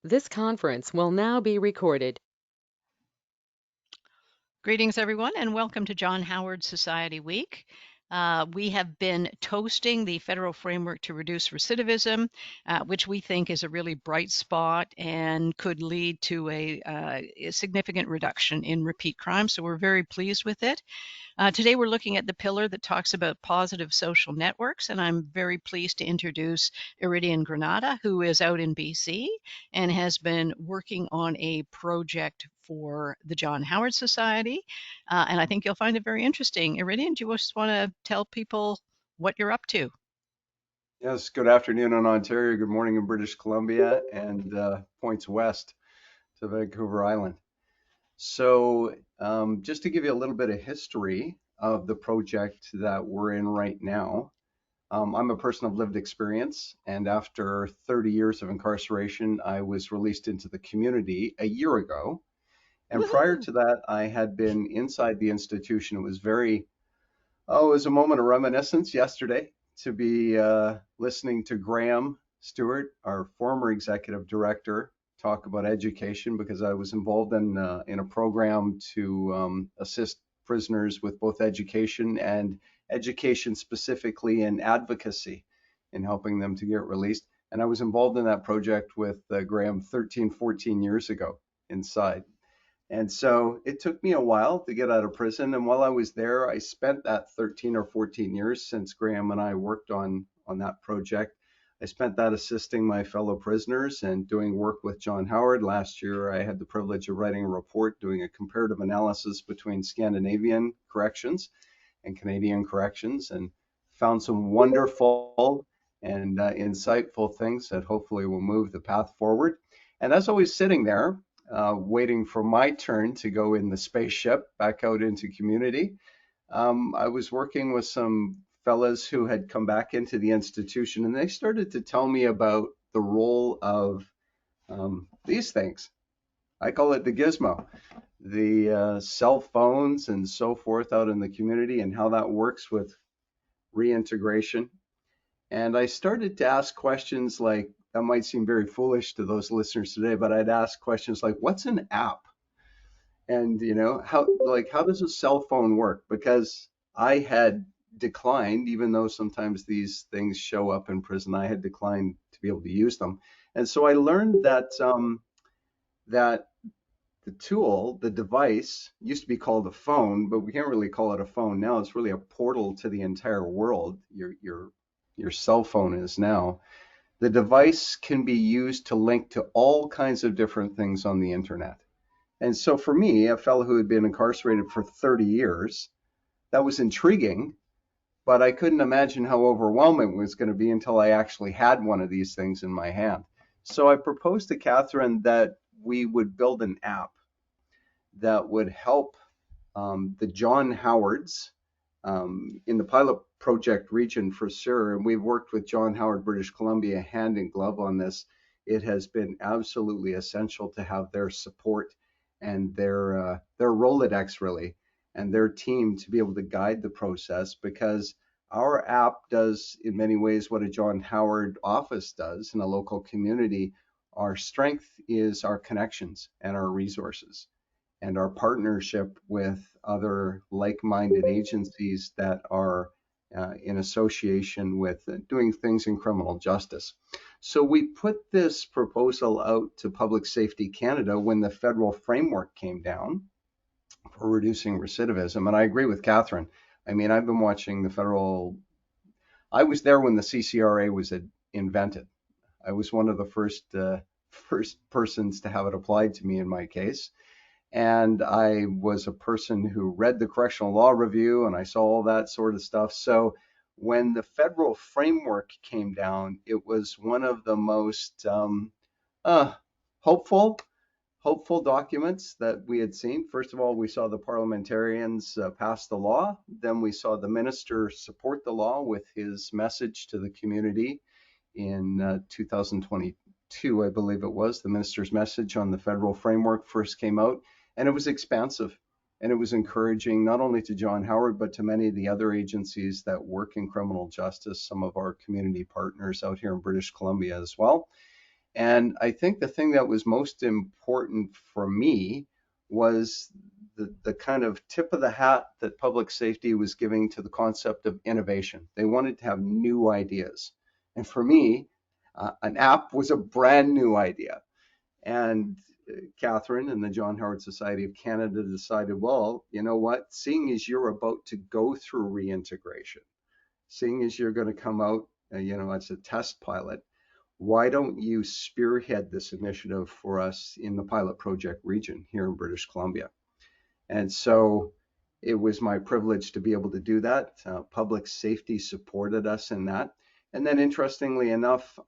This conference will now be recorded. Greetings, everyone, and welcome to John Howard Society Week. We have been toasting the federal framework to reduce recidivism, which we think is a really bright spot and could lead to a significant reduction in repeat crime. So we're very pleased with it. Today, we're looking at the pillar that talks about positive social networks, and I'm very pleased to introduce Iridian Granada, who is out in BC and has been working on a project for the John Howard Society. And I think you'll find it very interesting. Iridian, do you just want to tell people what you're up to? Yes, good afternoon in Ontario, good morning in British Columbia, and points west to Vancouver Island. Just to give you a little bit of history of the project that we're in right now, I'm a person of lived experience, and after 30 years of incarceration, I was released into the community a year ago. And prior Woohoo! to that, I had been inside the institution. It was a moment of reminiscence yesterday to be listening to Graham Stewart, our former executive director, talk about education because I was involved in a program to assist prisoners with both education and education specifically in advocacy in helping them to get released. And I was involved in that project with Graham 13, 14 years ago inside. And so it took me a while to get out of prison. And while I was there, I spent that 13 or 14 years since Graham and I worked on that project. I spent that assisting my fellow prisoners and doing work with John Howard. Last year, I had the privilege of writing a report doing a comparative analysis between Scandinavian corrections and Canadian corrections and found some wonderful and insightful things that hopefully will move the path forward. And as I was sitting there, waiting for my turn to go in the spaceship back out into community, I was working with some fellas who had come back into the institution, and they started to tell me about the role of these things. I call it the gizmo, the cell phones and so forth out in the community, and how that works with reintegration. And I started to ask questions like, that might seem very foolish to those listeners today, but I'd ask questions like, what's an app? And how does a cell phone work? Because I had declined, even though sometimes these things show up in prison, I had declined to be able to use them. And so I learned that the tool, the device, used to be called a phone, but we can't really call it a phone now. It's really a portal to the entire world. Your cell phone is now. The device can be used to link to all kinds of different things on the internet. And so for me, a fellow who had been incarcerated for 30 years, that was intriguing, but I couldn't imagine how overwhelming it was going to be until I actually had one of these things in my hand. So I proposed to Catherine that we would build an app that would help the John Howards in the pilot project region for sure. And we've worked with John Howard, British Columbia, hand in glove on this. It has been absolutely essential to have their support and their Rolodex really, and their team to be able to guide the process, because our app does in many ways what a John Howard office does in a local community. Our strength is our connections and our resources and our partnership with other like-minded agencies that are in association with doing things in criminal justice. So we put this proposal out to Public Safety Canada when the federal framework came down for reducing recidivism. And I agree with Catherine. I mean, I've been watching the federal. I was there when the CCRA was invented. I was one of the first persons to have it applied to me in my case. And I was a person who read the correctional law review and I saw all that sort of stuff. So when the federal framework came down, it was one of the most uh, hopeful, hopeful documents that we had seen. First of all, we saw the parliamentarians pass the law. Then we saw the minister support the law with his message to the community in 2022, I believe it was. The minister's message on the federal framework first came out, and it was expansive. And it was encouraging not only to John Howard, but to many of the other agencies that work in criminal justice, some of our community partners out here in British Columbia as well. And I think the thing that was most important for me was the kind of tip of the hat that public safety was giving to the concept of innovation. They wanted to have new ideas. And for me, an app was a brand new idea. And Catherine and the John Howard Society of Canada decided, well, you know what? Seeing as you're about to go through reintegration, seeing as you're going to come out, as a test pilot, why don't you spearhead this initiative for us in the pilot project region here in British Columbia? And so it was my privilege to be able to do that. Public safety supported us in that. And then interestingly enough,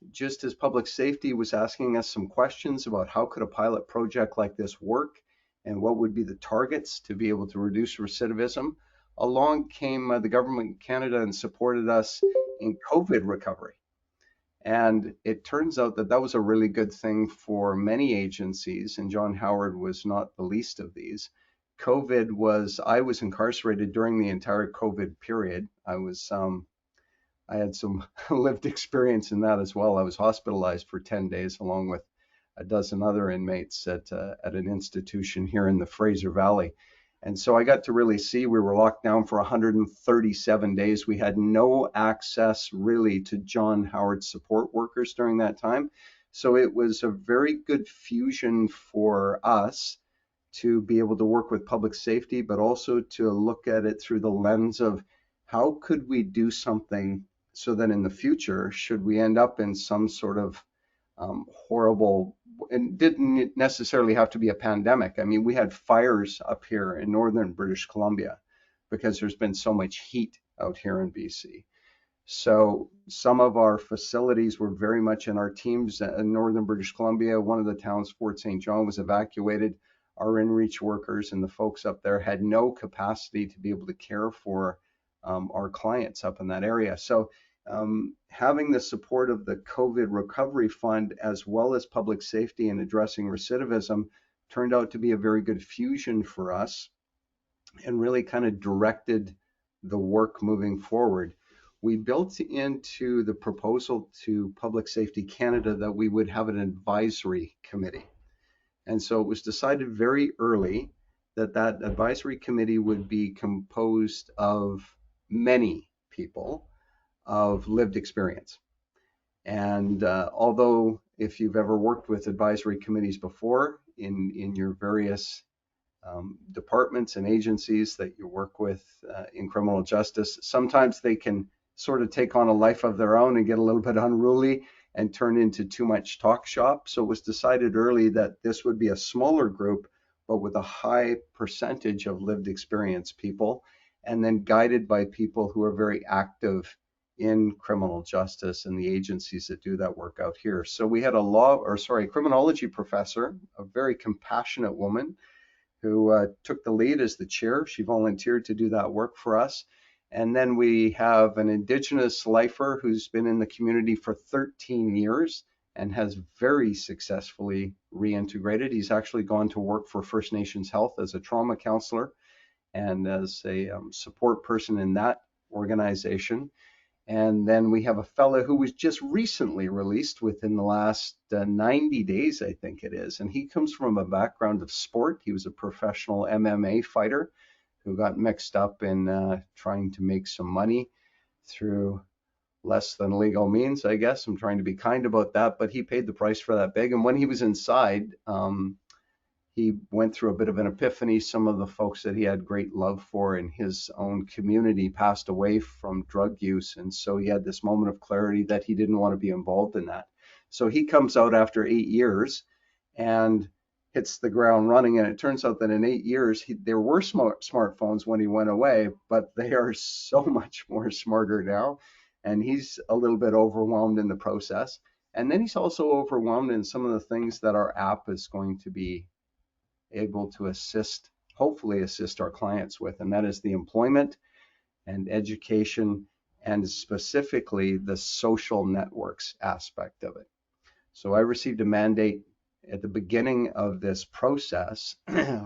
just as public safety was asking us some questions about how could a pilot project like this work and what would be the targets to be able to reduce recidivism, along came the government of Canada and supported us in COVID recovery. And it turns out that that was a really good thing for many agencies, and John Howard was not the least of these. I was incarcerated during the entire COVID period. I had some lived experience in that as well. I was hospitalized for 10 days along with a dozen other inmates at an institution here in the Fraser Valley. And so I got to really see, we were locked down for 137 days. We had no access really to John Howard support workers during that time. So it was a very good fusion for us to be able to work with public safety, but also to look at it through the lens of how could we do something so that in the future, should we end up in some sort of horrible, and didn't necessarily have to be a pandemic. I mean, we had fires up here in northern British Columbia because there's been so much heat out here in BC. So some of our facilities were very much in our teams in northern British Columbia. One of the towns, Fort St. John, was evacuated. Our in-reach workers and the folks up there had no capacity to be able to care for our clients up in that area. So having the support of the COVID Recovery Fund as well as public safety and addressing recidivism turned out to be a very good fusion for us and really kind of directed the work moving forward. We built into the proposal to Public Safety Canada that we would have an advisory committee. And so it was decided very early that that advisory committee would be composed of many people of lived experience. And although if you've ever worked with advisory committees before in your various departments and agencies that you work with in criminal justice, sometimes they can sort of take on a life of their own and get a little bit unruly and turn into too much talk shop. So it was decided early that this would be a smaller group, but with a high percentage of lived experience people, and then guided by people who are very active in criminal justice and the agencies that do that work out here. So we had a criminology professor, a very compassionate woman who took the lead as the chair. She volunteered to do that work for us. And then we have an Indigenous lifer who's been in the community for 13 years and has very successfully reintegrated. He's actually gone to work for First Nations Health as a trauma counselor and as a support person in that organization. And then we have a fellow who was just recently released within the last 90 days, I think it is. And he comes from a background of sport. He was a professional MMA fighter who got mixed up in trying to make some money through less than legal means, I guess. I'm trying to be kind about that, but he paid the price for that big. And when he was inside, he went through a bit of an epiphany. Some of the folks that he had great love for in his own community passed away from drug use. And so he had this moment of clarity that he didn't want to be involved in that. So he comes out after 8 years and hits the ground running. And it turns out that in 8 years, there were smartphones when he went away, but they are so much more smarter now. And he's a little bit overwhelmed in the process. And then he's also overwhelmed in some of the things that our app is going to be able to hopefully assist our clients with, and that is the employment and education and specifically the social networks aspect of it. So I received a mandate at the beginning of this process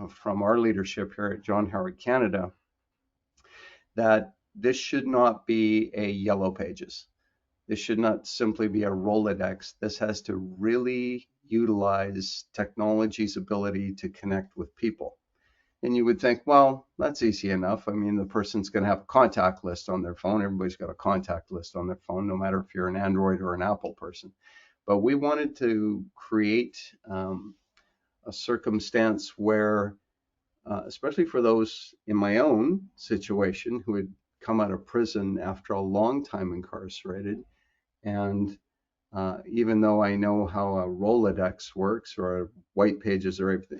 from our leadership here at John Howard Canada that this should not be a yellow pages. This should not simply be a Rolodex. This has to really utilize technology's ability to connect with people. And you would think, well, that's easy enough. I mean, the person's going to have a contact list on their phone. Everybody's got a contact list on their phone, no matter if you're an Android or an Apple person. But we wanted to create a circumstance where, especially for those in my own situation who had come out of prison after a long time incarcerated, and even though I know how a Rolodex works or white pages or everything,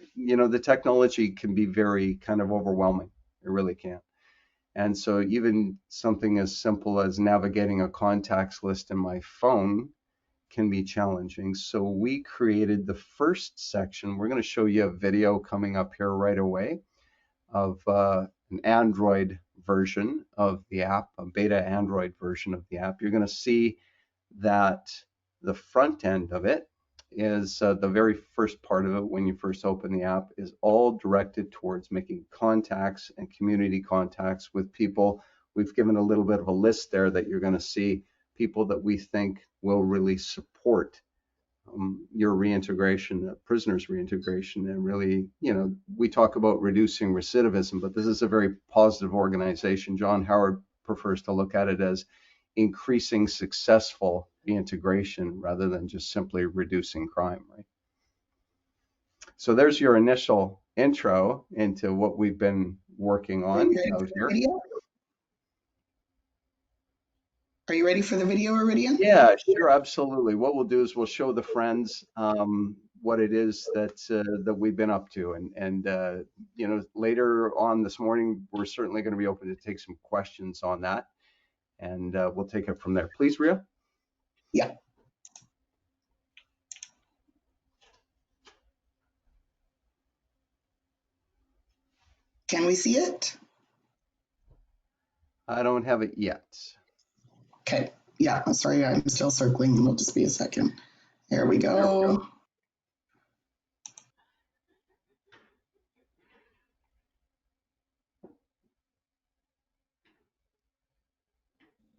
the technology can be very kind of overwhelming. It really can. And so even something as simple as navigating a contacts list in my phone can be challenging. So we created the first section. We're going to show you a video coming up here right away of an Android version of the app, a beta Android version of the app. You're going to see that the front end of it is the very first part of it when you first open the app is all directed towards making contacts and community contacts with people. We've given a little bit of a list there that you're going to see people that we think will really support your reintegration, prisoners' reintegration, and really, we talk about reducing recidivism, but this is a very positive organization. John Howard prefers to look at it as increasing successful reintegration rather than just simply reducing crime, right? So there's your initial intro into what we've been working on out here. Video? Are you ready for the video, Iridian? Yeah, sure, absolutely. What we'll do is we'll show the friends what it is that we've been up to, and later on this morning we're certainly going to be open to take some questions on that, and we'll take it from there. Please, Ria. Yeah. Can we see it? I don't have it yet. Okay. Yeah, I'm sorry, I'm still circling. It'll just be a second. There we go.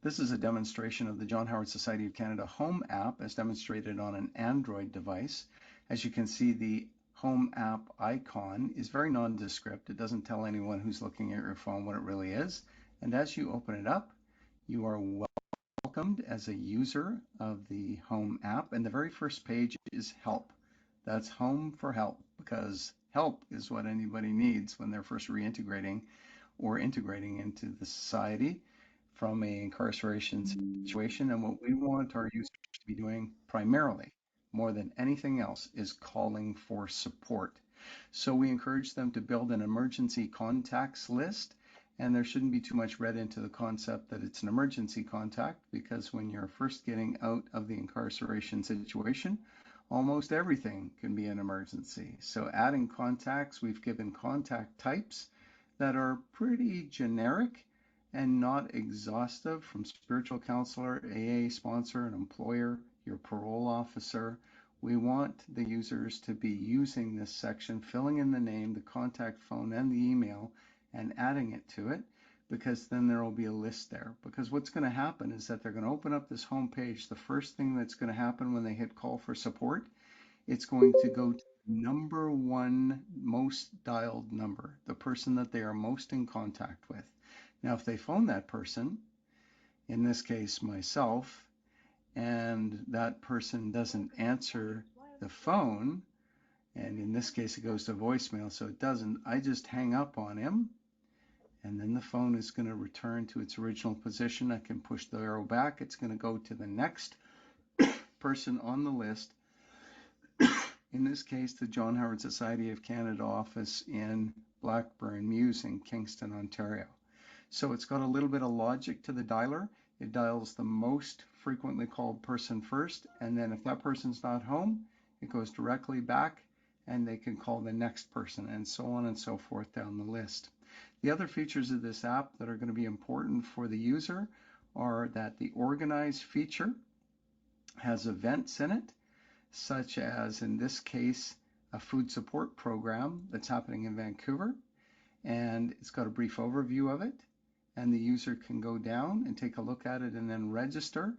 This is a demonstration of the John Howard Society of Canada Home app as demonstrated on an Android device. As you can see, the Home app icon is very nondescript. It doesn't tell anyone who's looking at your phone what it really is. And as you open it up, you are welcomed as a user of the Home app. And the very first page is help. That's home for help, because help is what anybody needs when they're first reintegrating or integrating into the society from a incarceration situation. And what we want our users to be doing primarily, more than anything else, is calling for support. So we encourage them to build an emergency contacts list. And there shouldn't be too much read into the concept that it's an emergency contact, because when you're first getting out of the incarceration situation, almost everything can be an emergency. So adding contacts, we've given contact types that are pretty generic and not exhaustive, from spiritual counselor, AA sponsor, an employer, your parole officer. We want the users to be using this section, filling in the name, the contact phone, and the email, and adding it to it, because then there will be a list there. Because what's going to happen is that they're going to open up this home page. The first thing that's going to happen when they hit call for support, it's going to go to number one most dialed number, the person that they are most in contact with. Now, if they phone that person, in this case myself, and that person doesn't answer the phone, and in this case it goes to voicemail, so it doesn't, I just hang up on him, and then the phone is going to return to its original position. I can push the arrow back. It's going to go to the next person on the list. In this case, the John Howard Society of Canada office in Blackburn Mews in Kingston, Ontario. So it's got a little bit of logic to the dialer. It dials the most frequently called person first, and then if that person's not home, it goes directly back and they can call the next person, and so on and so forth down the list. The other features of this app that are going to be important for the user are that the organize feature has events in it, such as in this case a food support program that's happening in Vancouver, and it's got a brief overview of it, and the user can go down and take a look at it and then register.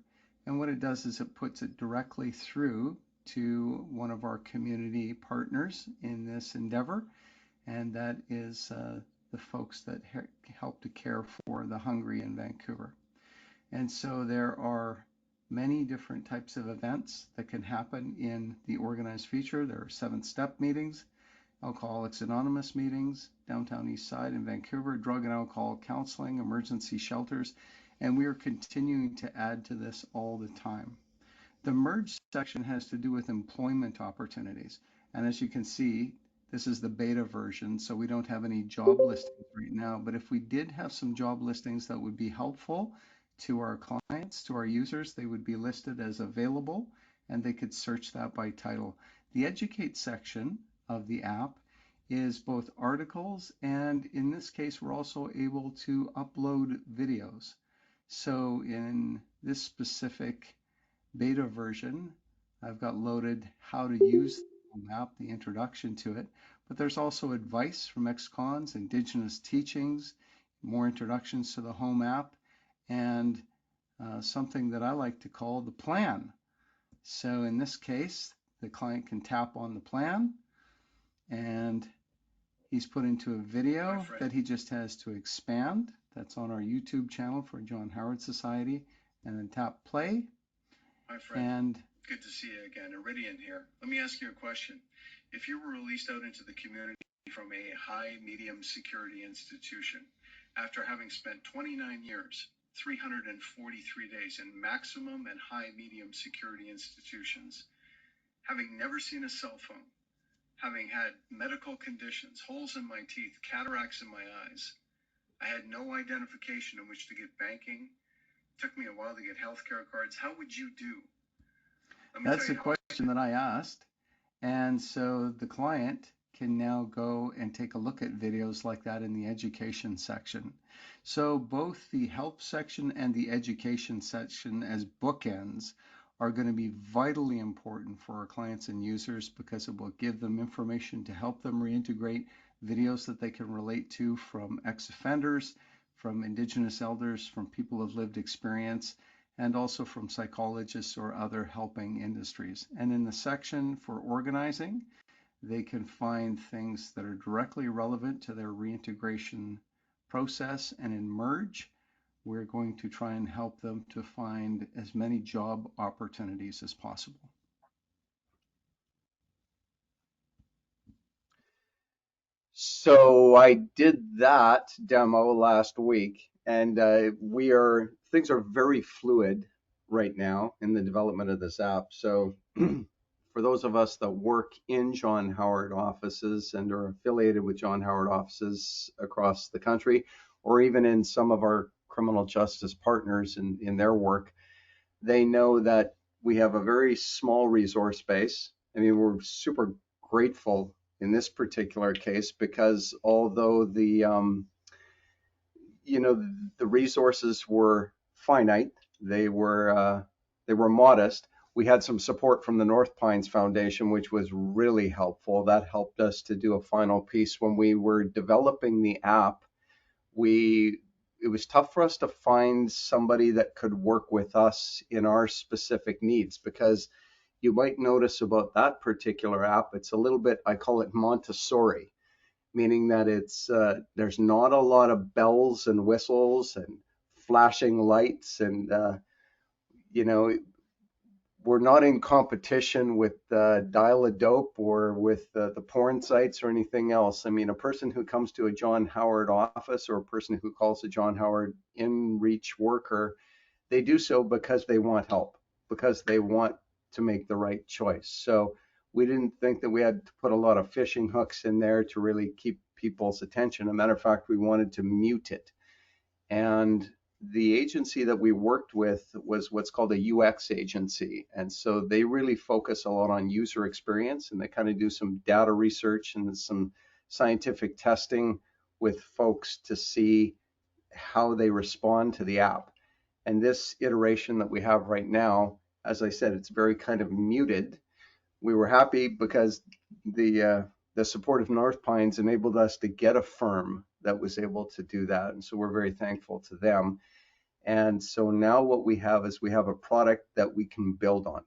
And what it does is it puts it directly through to one of our community partners in this endeavor, and that is the folks that help to care for the hungry in Vancouver. And so there are many different types of events that can happen in the organized feature. There are 7-step meetings, Alcoholics Anonymous meetings, downtown East Side in Vancouver, drug and alcohol counseling, emergency shelters, and we are continuing to add to this all the time. The merge section has to do with employment opportunities. And as you can see, this is the beta version, so we don't have any job listings right now. But if we did have some job listings that would be helpful to our clients, to our users, they would be listed as available, and they could search that by title. The educate section of the app is both articles, and in this case, we're also able to upload videos. So in this specific beta version, I've got loaded how to use the map, the introduction to it, but there's also advice from ex-cons, Indigenous teachings, more introductions to the home app, and something that I like to call the plan. So in this case, the client can tap on the plan, and he's put into a video that he just has to expand. That's on our YouTube channel for John Howard Society, and then tap play. Hi, Fred. And good to see you again. Iridian here. Let me ask you a question. If you were released out into the community from a high, medium security institution after having spent 29 years, 343 days in maximum and high, medium security institutions, having never seen a cell phone, having had medical conditions, holes in my teeth, cataracts in my eyes, I had no identification in which to get banking. It took me a while to get healthcare cards. How would you do? That's the question that I asked. And so the client can now go and take a look at videos like that in the education section. So both the help section and the education section as bookends are going to be vitally important for our clients and users, because it will give them information to help them reintegrate, videos that they can relate to from ex-offenders, from Indigenous elders, from people of lived experience, and also from psychologists or other helping industries. And in the section for organizing, they can find things that are directly relevant to their reintegration process. And in merge, we're going to try and help them to find as many job opportunities as possible. So I did that demo last week, and things are very fluid right now in the development of this app. So for those of us that work in John Howard offices and are affiliated with John Howard offices across the country, or even in some of our criminal justice partners in their work, they know that we have a very small resource base. I mean, we're super grateful in this particular case, because although the resources were finite, they were modest. We had some support from the North Pines Foundation, which was really helpful. That helped us to do a final piece when we were developing the app. It was tough for us to find somebody that could work with us in our specific needs, because you might notice about that particular app, it's a little bit, I call it Montessori, meaning that there's not a lot of bells and whistles and flashing lights, and we're not in competition with Dial-A-Dope or with the porn sites or anything else. I mean, a person who comes to a John Howard office, or a person who calls a John Howard in-reach worker, they do so because they want help, because they want to make the right choice. So we didn't think that we had to put a lot of fishing hooks in there to really keep people's attention. As a matter of fact, we wanted to mute it. And the agency that we worked with was what's called a UX agency. And so they really focus a lot on user experience, and they kind of do some data research and some scientific testing with folks to see how they respond to the app. And this iteration that we have right now, as I said, it's very kind of muted. We were happy because the support of North Pines enabled us to get a firm that was able to do that. And so we're very thankful to them. And so now what we have is we have a product that we can build on.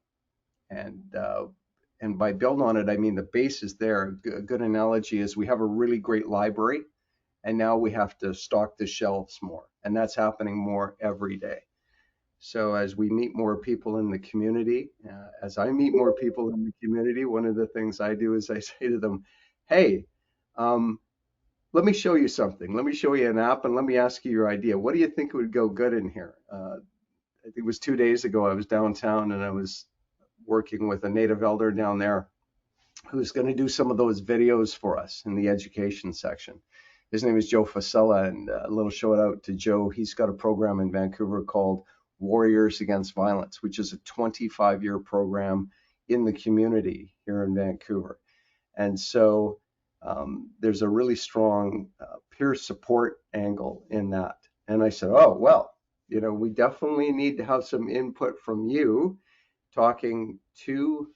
And by build on it, I mean the base is there. A good analogy is we have a really great library, and now we have to stock the shelves more. And that's happening more every day. So as we meet more people in the community, as I meet more people in the community, one of the things I do is I say to them, hey, let me show you something. Let me show you an app and let me ask you your idea. What do you think would go good in here? I think it was 2 days ago, I was downtown and I was working with a native elder down there who's going to do some of those videos for us in the education section. His name is Joe Fasella, and a little shout out to Joe. He's got a program in Vancouver called Warriors Against Violence, which is a 25-year program in the community here in Vancouver. And so there's a really strong peer support angle in that. And I said, oh, well, we definitely need to have some input from you talking to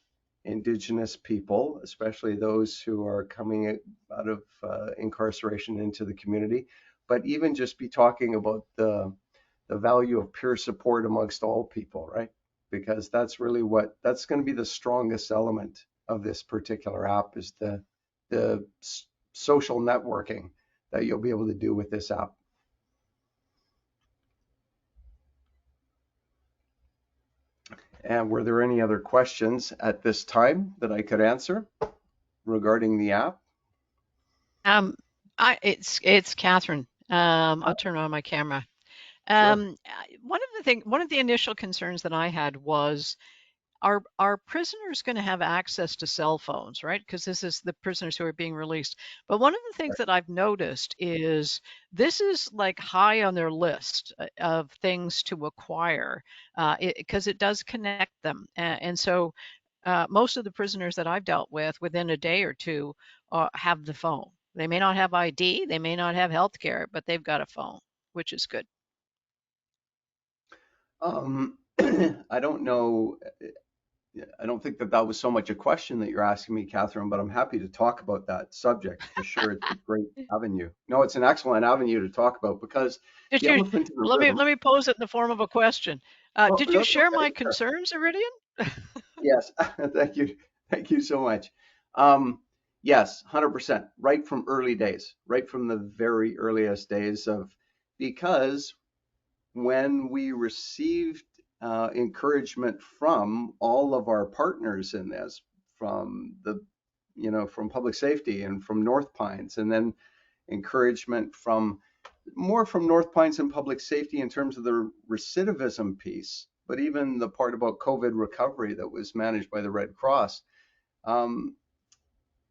Indigenous people, especially those who are coming out of incarceration into the community, but even just be talking about the value of peer support amongst all people, right? Because that's really that's going to be the strongest element of this particular app is the social networking that you'll be able to do with this app. And were there any other questions at this time that I could answer regarding the app? It's Catherine. I'll turn on my camera. Sure. One of the initial concerns that I had was, are prisoners going to have access to cell phones, right? Because this is the prisoners who are being released. But one of the things that I've noticed is this is like high on their list of things to acquire, because it does connect them. And so most of the prisoners that I've dealt with within a day or two have the phone. They may not have ID, they may not have health care, but they've got a phone, which is good. I don't know. I don't think that was so much a question that you're asking me, Catherine, but I'm happy to talk about that subject for sure. It's a great avenue. No, it's an excellent avenue to talk about because Did the you elephant in the let me room. let me pose it in the form of a question. Oh, Did you that's share my okay. Sure. concerns, Iridian? Yes, thank you. Thank you so much. Yes, 100%. Right from early days, right from the very earliest days because when we received encouragement from all of our partners in this, from from public safety and from North Pines, and then encouragement from North Pines and public safety in terms of the recidivism piece, but even the part about COVID recovery that was managed by the Red Cross.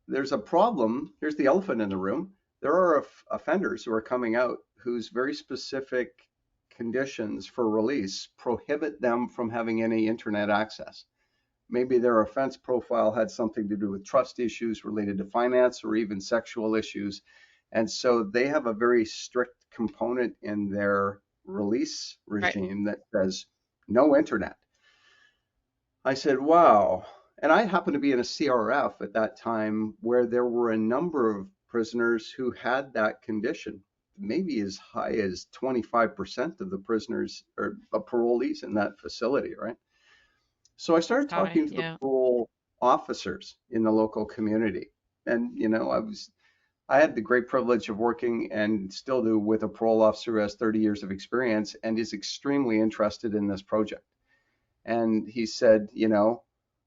There's a problem. Here's the elephant in the room. There are offenders who are coming out whose very specific conditions for release prohibit them from having any internet access. Maybe their offense profile had something to do with trust issues related to finance or even sexual issues. And so they have a very strict component in their release regime that says no internet. I said, wow. And I happened to be in a CRF at that time where there were a number of prisoners who had that condition, maybe as high as 25% of the prisoners or parolees in that facility, right? So I started talking to the parole officers in the local community. And, I had the great privilege of working and still do with a parole officer who has 30 years of experience and is extremely interested in this project. And he said,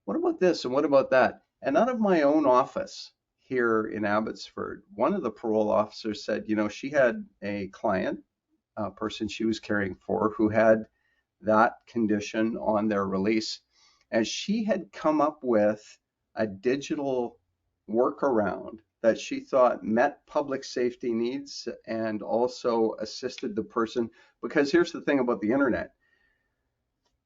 what about this and what about that? And out of my own office here in Abbotsford, one of the parole officers said, she had a client, a person she was caring for, who had that condition on their release. And she had come up with a digital workaround that she thought met public safety needs and also assisted the person. Because here's the thing about the internet.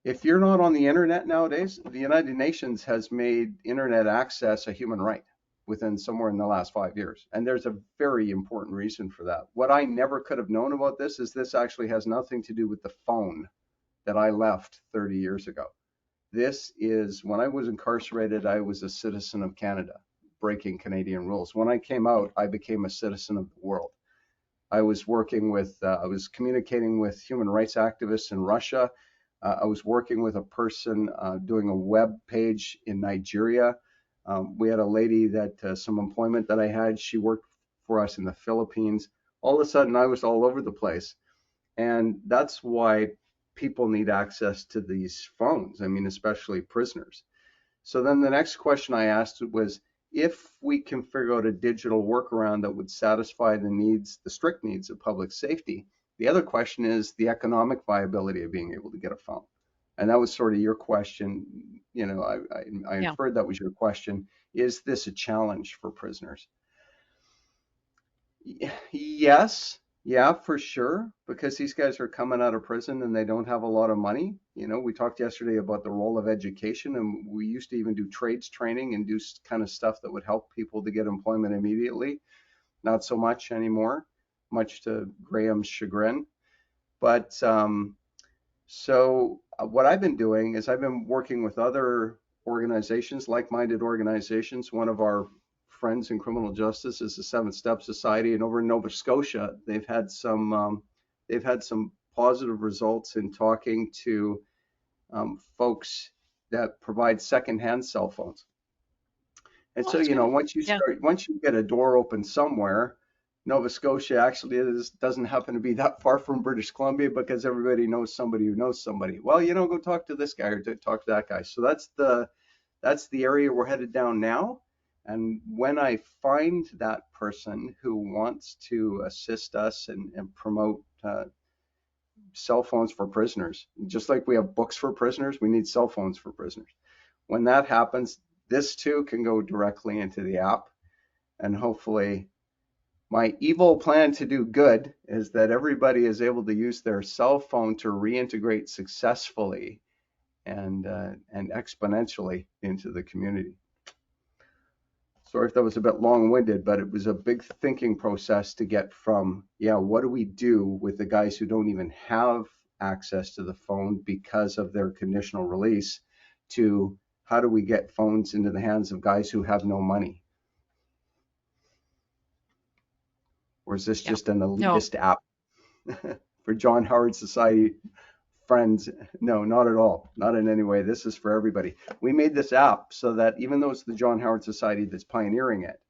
If you're not on the internet nowadays, the United Nations has made internet access a human right within somewhere in the last 5 years. And there's a very important reason for that. What I never could have known about this is this actually has nothing to do with the phone that I left 30 years ago. This is, when I was incarcerated, I was a citizen of Canada, breaking Canadian rules. When I came out, I became a citizen of the world. I was working with, I was communicating with human rights activists in Russia. I was working with a person doing a web page in Nigeria. We had a lady that some employment that I had. She worked for us in the Philippines. All of a sudden, I was all over the place. And that's why people need access to these phones. I mean, especially prisoners. So then the next question I asked was, if we can figure out a digital workaround that would satisfy the needs, the strict needs of public safety, the other question is the economic viability of being able to get a phone. And that was sort of your question. You know, I Yeah. inferred that was your question. Is this a challenge for prisoners? Yes, yeah, for sure, because these guys are coming out of prison and they don't have a lot of money. You know, we talked yesterday about the role of education, and we used to even do trades training and do kind of stuff that would help people to get employment immediately. Not so much anymore, much to Graham's chagrin. But what I've been doing is I've been working with other organizations, like-minded organizations. One of our friends in criminal justice is the Seventh Step Society, and over in Nova Scotia, they've had some positive results in talking to folks that provide secondhand cell phones. And Well, so, that's you know, good. Yeah. once you get a door open somewhere, Nova Scotia actually doesn't happen to be that far from British Columbia because everybody knows somebody who knows somebody. Well, you know, go talk to this guy or talk to that guy. So that's the area we're headed down now. And when I find that person who wants to assist us and promote cell phones for prisoners, just like we have books for prisoners, we need cell phones for prisoners. When that happens, this too can go directly into the app, and hopefully my evil plan to do good is that everybody is able to use their cell phone to reintegrate successfully and exponentially into the community. Sorry if that was a bit long-winded, but it was a big thinking process to get from, yeah, what do we do with the guys who don't even have access to the phone because of their conditional release, to how do we get phones into the hands of guys who have no money? Or is this Yeah. just an No. elitist app for John Howard Society friends? No, not at all. Not in any way. This is for everybody. We made this app so that even though it's the John Howard Society that's pioneering it,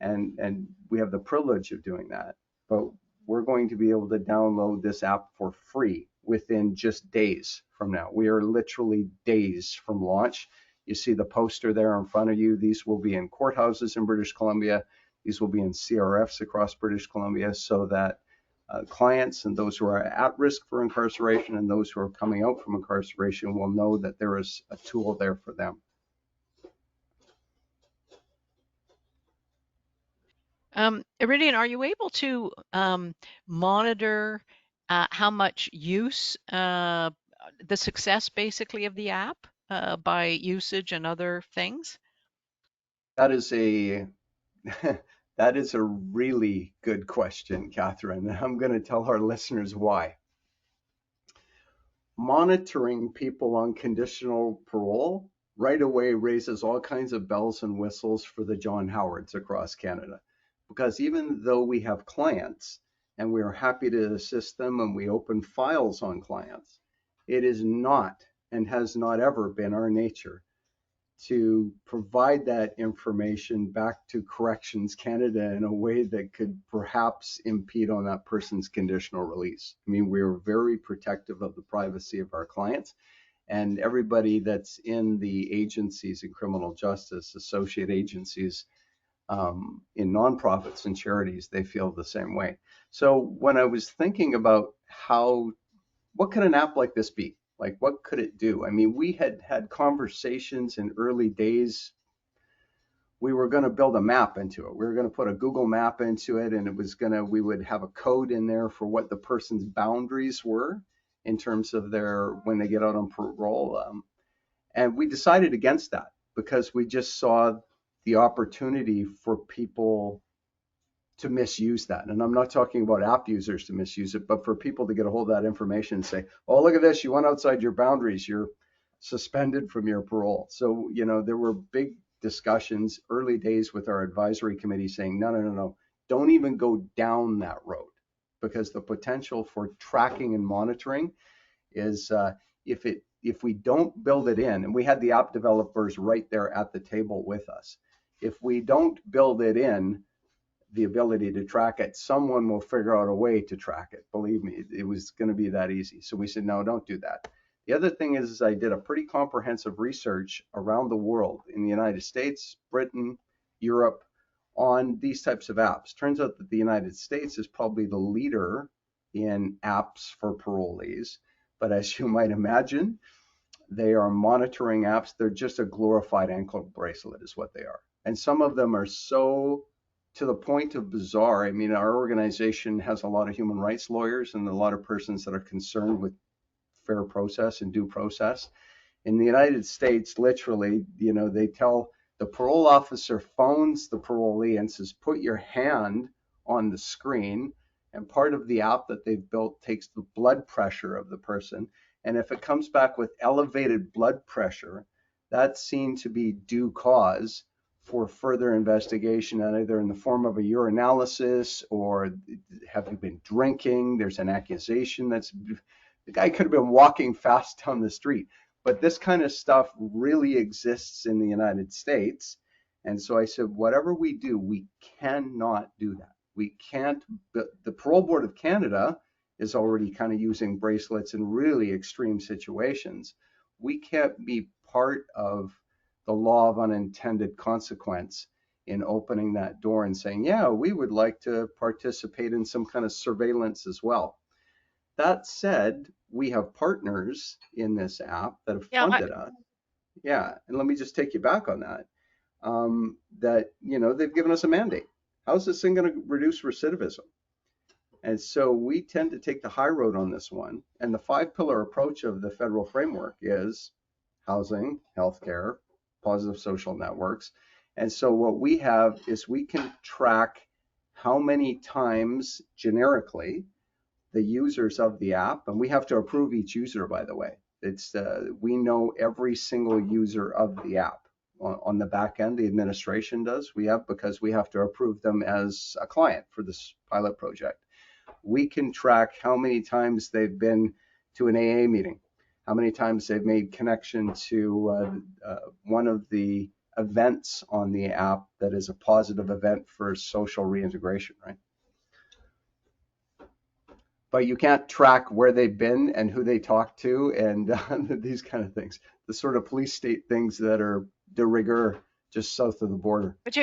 and we have the privilege of doing that, but we're going to be able to download this app for free within just days from now. We are literally days from launch. You see the poster there in front of you. These will be in courthouses in British Columbia. These will be in CRFs across British Columbia, so that clients and those who are at risk for incarceration and those who are coming out from incarceration will know that there is a tool there for them. Iridian, are you able to monitor how much use, the success basically of the app by usage and other things? That is a that is a really good question, Catherine. I'm going to tell our listeners why. Monitoring people on conditional parole right away raises all kinds of bells and whistles for the John Howards across Canada. Because even though we have clients and we are happy to assist them and we open files on clients, it is not and has not ever been our nature to provide that information back to Corrections Canada in a way that could perhaps impede on that person's conditional release. I mean, we're very protective of the privacy of our clients, and everybody that's in the agencies in criminal justice, associate agencies, in nonprofits and charities, they feel the same way. So when I was thinking about what could an app like this be? Like, what could it do? I mean, we had conversations in early days. We were going to build a map into it. We were going to put a Google map into it, and we would have a code in there for what the person's boundaries were in terms of when they get out on parole. And we decided against that because we just saw the opportunity for people to misuse that. And I'm not talking about app users to misuse it, but for people to get a hold of that information and say, oh, look at this, you went outside your boundaries, you're suspended from your parole. So, you know, there were big discussions early days with our advisory committee saying, no, don't even go down that road. because the potential for tracking and monitoring is if we don't build it in, and we had the app developers right there at the table with us, if we don't build it in, the ability to track it, someone will figure out a way to track it. Believe me, it was going to be that easy. So we said, no, don't do that. The other thing is I did a pretty comprehensive research around the world in the United States, Britain, Europe, on these types of apps. Turns out that the United States is probably the leader in apps for parolees. But as you might imagine, they are monitoring apps. They're just a glorified ankle bracelet is what they are. And some of them are so to the point of bizarre. I mean, our organization has a lot of human rights lawyers and a lot of persons that are concerned with fair process and due process. In the United States, literally, they tell the parole officer phones the parolee and says, put your hand on the screen. And part of the app that they've built takes the blood pressure of the person. And if it comes back with elevated blood pressure, that's seen to be due cause for further investigation, either in the form of a urinalysis or have you been drinking? There's an accusation the guy could have been walking fast down the street. But this kind of stuff really exists in the United States. And so I said, whatever we do, we cannot do that. We can't. The Parole Board of Canada is already kind of using bracelets in really extreme situations. We can't be part of the law of unintended consequence in opening that door and saying, yeah, we would like to participate in some kind of surveillance as well. That said, we have partners in this app that have funded us. Yeah, and let me just take you back on that. They've given us a mandate. How's this thing going to reduce recidivism? And so we tend to take the high road on this one. And the 5-pillar approach of the federal framework is housing, healthcare, positive social networks. And so what we have is we can track how many times generically the users of the app, and we have to approve each user, by the way. We know every single user of the app. On the back end, the administration does. Because we have to approve them as a client for this pilot project. We can track how many times they've been to an AA meeting, how many times they've made connection to one of the events on the app that is a positive event for social reintegration, right? But you can't track where they've been and who they talk to and these kind of things. The sort of police state things that are de rigueur just south of the border. But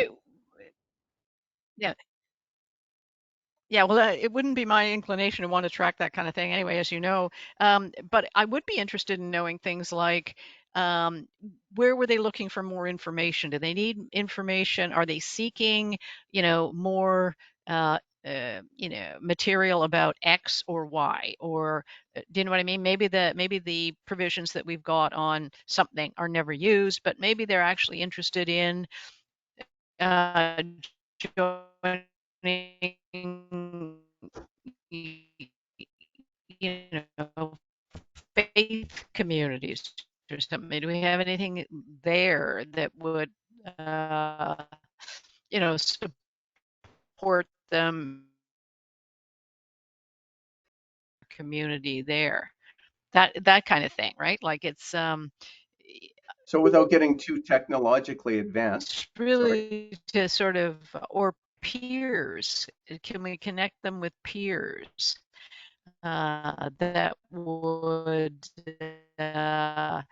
yeah, well, it wouldn't be my inclination to want to track that kind of thing anyway, as you know. But I would be interested in knowing things like where were they looking for more information? Do they need information? Are they seeking, more, material about X or Y? Or do you know what I mean? Maybe the provisions that we've got on something are never used, but maybe they're actually interested in joining, faith communities or something. Do we have anything there that would, support them, community there? That kind of thing, right? Like it's So without getting too technologically advanced, really to sort of, or peers, can we connect them with peers that would, have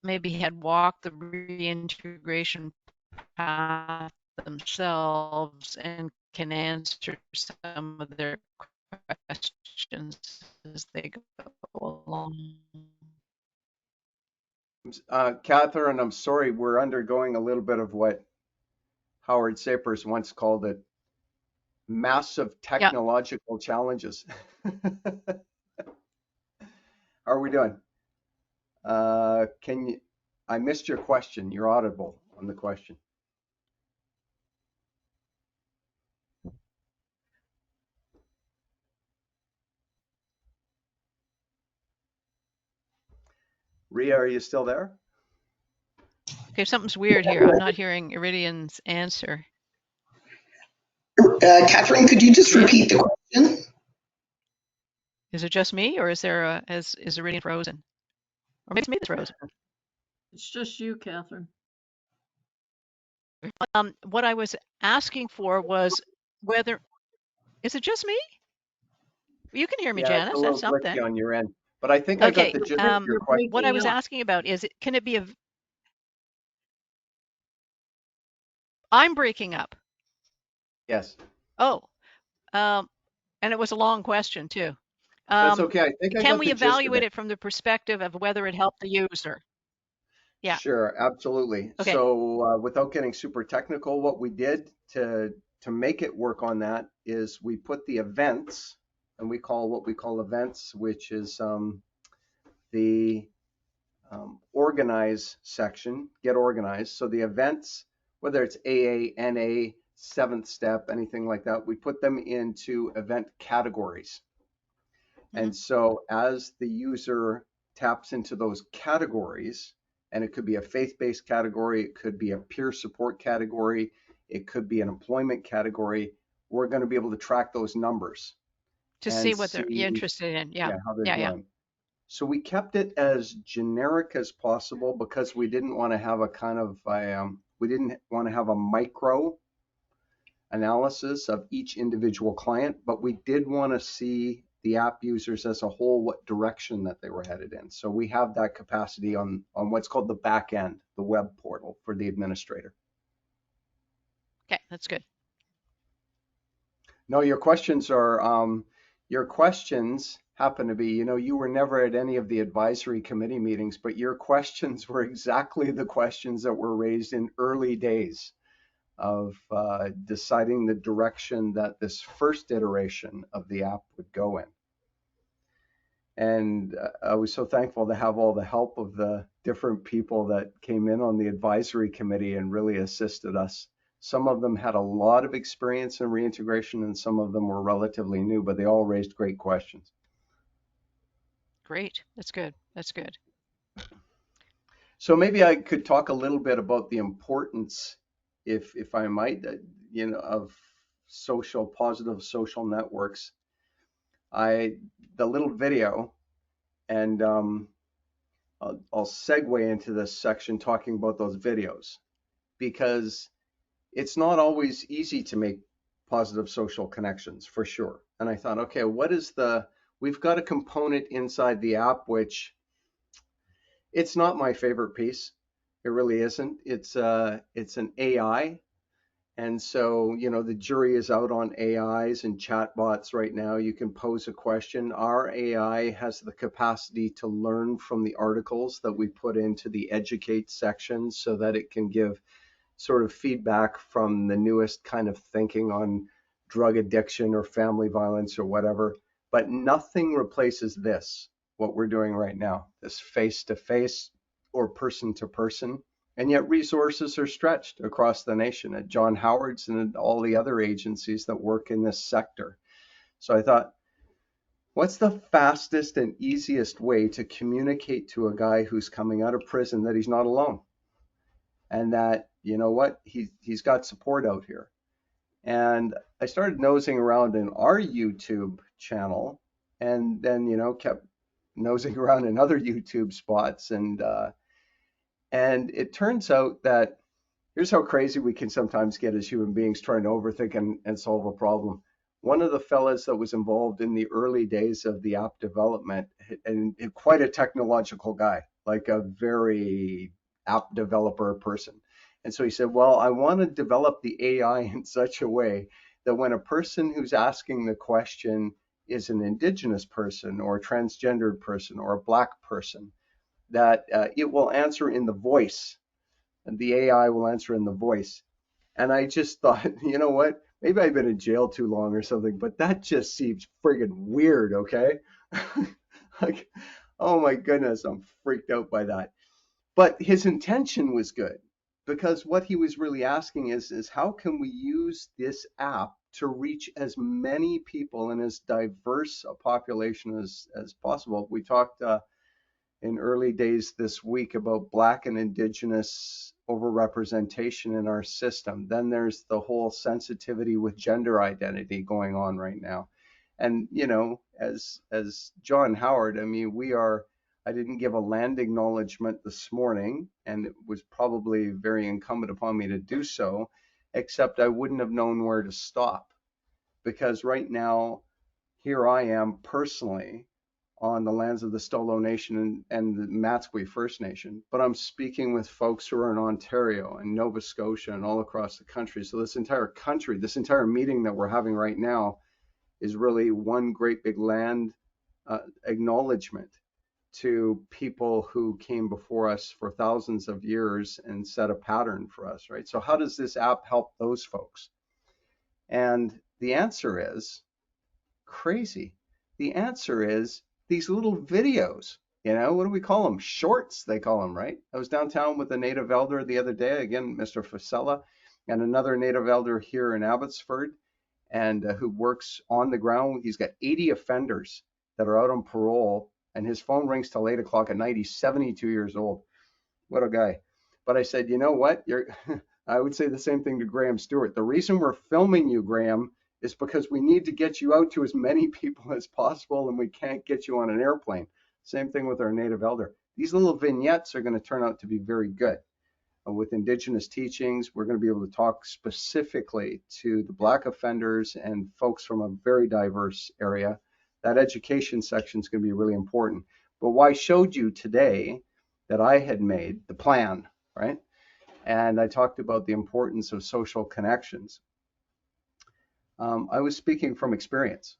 maybe had walked the reintegration path themselves and can answer some of their questions as they go along. Catherine, I'm sorry, we're undergoing a little bit of what Howard Sapers once called it massive technological challenges. How are we doing? I missed your question. You're audible on the question. Rhea, are you still there? Okay, something's weird here. I'm not hearing Iridian's answer. Catherine, could you just Yeah. repeat the question? Is it just me, or is there is Iridian frozen? Or maybe it's me that's frozen. It's just you, Catherine. What I was asking for was whether, is it just me? You can hear me, Yeah, it's a Janice. That's little glitchy something. on your end, but I think I got Okay. the gist of your You're question. What I breaking was up. asking about is, can it be a? I'm breaking up. Yes, Oh, um, and it was a long question too. that's okay. I think I Can got we the gist of evaluate it. it from the perspective of whether it helped the user? Yeah. Sure, absolutely. Okay. So, without getting super technical, what we did to make it work on that is we put the events, and we call what we call events, which is the organize section, get organized. So the events, whether it's AA, NA, seventh step, anything like that, we put them into event categories. Mm-hmm. And so as the user taps into those categories, and it could be a faith-based category, it could be a peer support category, it could be an employment category, we're going to be able to track those numbers To see and what they're see, interested in. Yeah. yeah, how they're Yeah. Yeah. doing. So we kept it as generic as possible because we didn't want to have a kind of we didn't want to have a micro analysis of each individual client, but we did want to see the app users as a whole, what direction that they were headed in. So we have that capacity on what's called the back end, the web portal for the administrator. Okay. That's good. No, your questions happen to be, you were never at any of the advisory committee meetings, but your questions were exactly the questions that were raised in early days of deciding the direction that this first iteration of the app would go in. And I was so thankful to have all the help of the different people that came in on the advisory committee and really assisted us. Some of them had a lot of experience in reintegration and some of them were relatively new, but they all raised great questions. Great. That's good. That's good. So maybe I could talk a little bit about the importance, if I might, of positive social networks. The little video, and I'll segue into this section talking about those videos because it's not always easy to make positive social connections for sure. And I thought, okay, we've got a component inside the app which it's not my favorite piece. It really isn't. It's an AI. And so, the jury is out on AIs and chatbots right now. You can pose a question. Our AI has the capacity to learn from the articles that we put into the educate section so that it can give sort of feedback from the newest kind of thinking on drug addiction or family violence or whatever. But nothing replaces this, what we're doing right now, this face-to-face or person-to-person. And yet resources are stretched across the nation at John Howard's and at all the other agencies that work in this sector. So I thought, what's the fastest and easiest way to communicate to a guy who's coming out of prison that he's not alone? And that, he's got support out here. And I started nosing around in our YouTube channel and then, kept nosing around in other YouTube spots. And it turns out that here's how crazy we can sometimes get as human beings trying to overthink and solve a problem. One of the fellas that was involved in the early days of the app development, and quite a technological guy, like a very app developer person. And so he said, well, I want to develop the AI in such a way that when a person who's asking the question is an indigenous person or a transgendered person or a black person, that it will answer in the voice, and the AI will answer in the voice. And I just thought, you know what? Maybe I've been in jail too long or something, but that just seems friggin' weird, okay? Like, oh my goodness, I'm freaked out by that. But his intention was good because what he was really asking is how can we use this app to reach as many people and as diverse a population as possible? We talked in early days this week about Black and Indigenous overrepresentation in our system. Then there's the whole sensitivity with gender identity going on right now. And, you know, as John Howard, I mean, I didn't give a land acknowledgement this morning, and it was probably very incumbent upon me to do so, except I wouldn't have known where to stop. Because right now, here I am personally on the lands of the Stolo Nation and the Matsqui First Nation, but I'm speaking with folks who are in Ontario and Nova Scotia and all across the country. So this entire country, this entire meeting that we're having right now is really one great big land acknowledgement to people who came before us for thousands of years and set a pattern for us, right? So how does this app help those folks? And the answer is crazy. The answer is these little videos. You know, what do we call them? Shorts, they call them, right? I was downtown with a native elder the other day, again, Mr. Fasella, and another native elder here in Abbotsford, and who works on the ground. He's got 80 offenders that are out on parole, and his phone rings till 8 o'clock at night. He's 72 years old. What a guy. But I said, you know what? I would say the same thing to Graham Stewart. The reason we're filming you, Graham, is because we need to get you out to as many people as possible, and we can't get you on an airplane. Same thing with our native elder. These little vignettes are going to turn out to be very good. With Indigenous teachings, we're going to be able to talk specifically to the Black offenders and folks from a very diverse area. That education section is going to be really important. But why I showed you today that I had made the plan, right? And I talked about the importance of social connections. I was speaking from experience.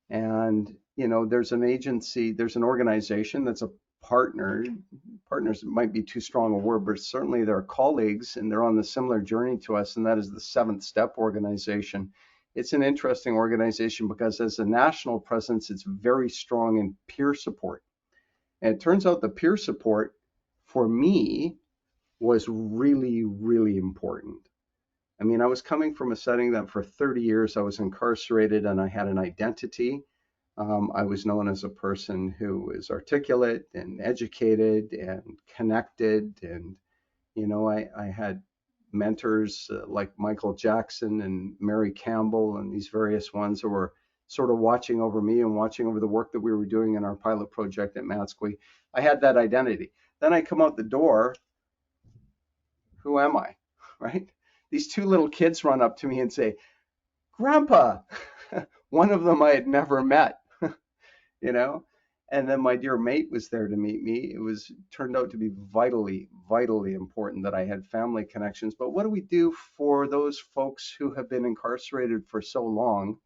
And, you know, there's an agency, there's an organization that's a partner. Partners might be too strong a word, but certainly they're colleagues and they're on the similar journey to us, and that is the Seventh Step organization. It's an interesting organization because as a national presence, it's very strong in peer support. And it turns out the peer support for me was really, really important. I mean, I was coming from a setting that for 30 years I was incarcerated and I had an identity. I was known as a person who was articulate and educated and connected. And, you know, I had mentors like Michael Jackson and Mary Campbell and these various ones who were sort of watching over me and watching over the work that we were doing in our pilot project at Matsqui. I had that identity. Then I come out the door. Who am I, right? These two little kids run up to me and say, Grandpa. One of them I had never met, you know, and then my dear mate was there to meet me. It turned out to be vitally, vitally important that I had family connections. But what do we do for those folks who have been incarcerated for so long?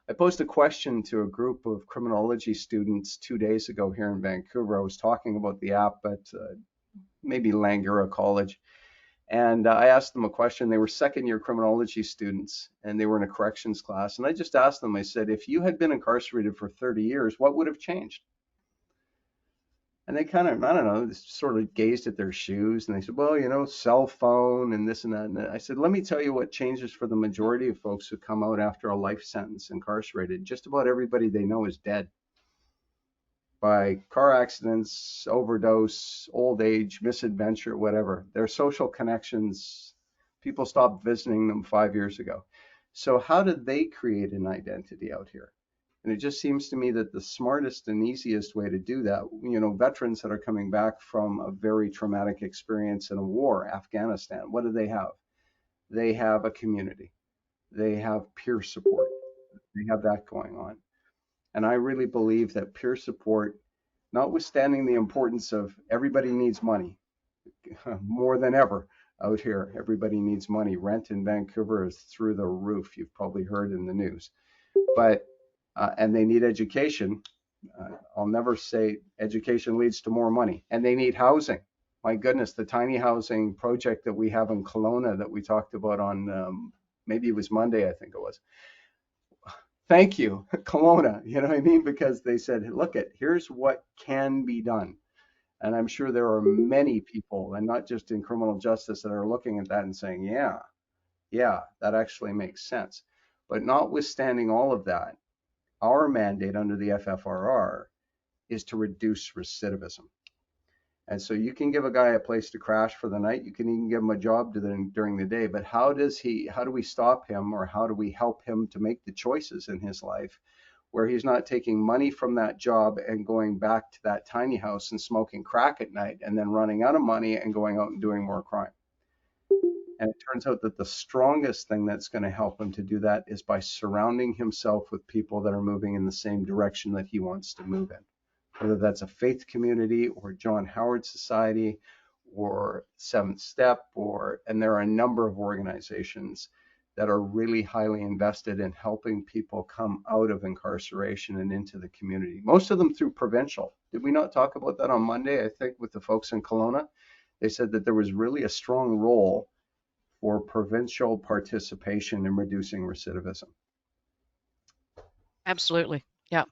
I posed a question to a group of criminology students 2 days ago here in Vancouver. I was talking about the app at maybe Langara College. And I asked them a question. They were second-year criminology students, and they were in a corrections class. And I just asked them, I said, if you had been incarcerated for 30 years, what would have changed? And they kind of, I don't know, sort of gazed at their shoes, and they said, well, you know, cell phone and this and that. And I said, let me tell you what changes for the majority of folks who come out after a life sentence incarcerated. Just about everybody they know is dead. By car accidents, overdose, old age, misadventure, whatever. Their social connections, people stopped visiting them 5 years ago. So how did they create an identity out here? And it just seems to me that the smartest and easiest way to do that, you know, veterans that are coming back from a very traumatic experience in a war, Afghanistan, what do they have? They have a community. They have peer support. They have that going on. And I really believe that peer support, notwithstanding the importance of everybody needs money, more than ever out here, everybody needs money. Rent in Vancouver is through the roof. You've probably heard in the news. But, and they need education. I'll never say education leads to more money. And they need housing. My goodness, the tiny housing project that we have in Kelowna that we talked about on, maybe it was Monday, I think it was. Thank you, Kelowna, you know what I mean? Because they said, look, here's what can be done. And I'm sure there are many people, and not just in criminal justice, that are looking at that and saying, yeah, that actually makes sense. But notwithstanding all of that, our mandate under the FFRR is to reduce recidivism. And so you can give a guy a place to crash for the night. You can even give him a job during the day. But how do we stop him, or how do we help him to make the choices in his life where he's not taking money from that job and going back to that tiny house and smoking crack at night and then running out of money and going out and doing more crime? And it turns out that the strongest thing that's going to help him to do that is by surrounding himself with people that are moving in the same direction that he wants to move in. Whether that's a faith community or John Howard Society or Seventh Step, and there are a number of organizations that are really highly invested in helping people come out of incarceration and into the community. Most of them through provincial. Did we not talk about that on Monday? I think with the folks in Kelowna, they said that there was really a strong role for provincial participation in reducing recidivism. Absolutely. Yeah.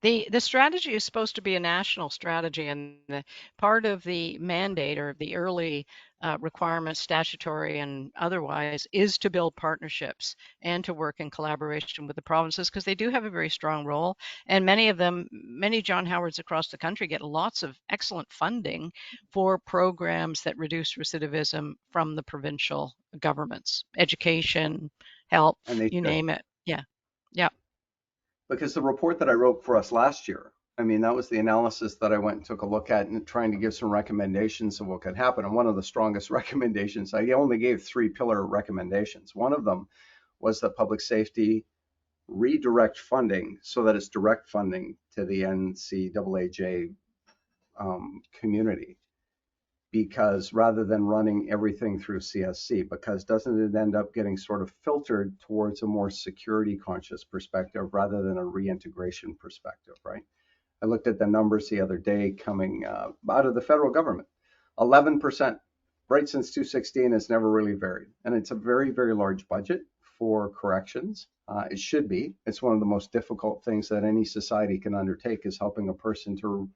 The strategy is supposed to be a national strategy, and part of the mandate or the early requirements, statutory and otherwise, is to build partnerships and to work in collaboration with the provinces, because they do have a very strong role. And many John Howards across the country get lots of excellent funding for programs that reduce recidivism from the provincial governments, education, health, you name it. Yeah. Yeah. Because the report that I wrote for us last year, I mean, that was the analysis that I went and took a look at and trying to give some recommendations of what could happen. And one of the strongest recommendations, I only gave 3 pillar recommendations. One of them was that public safety redirect funding so that it's direct funding to the NCAAJ community, because rather than running everything through CSC, because doesn't it end up getting sort of filtered towards a more security conscious perspective rather than a reintegration perspective, right? I looked at the numbers the other day coming out of the federal government. 11%, right since 2016, has never really varied. And it's a very, very large budget for corrections. It should be. It's one of the most difficult things that any society can undertake, is helping a person to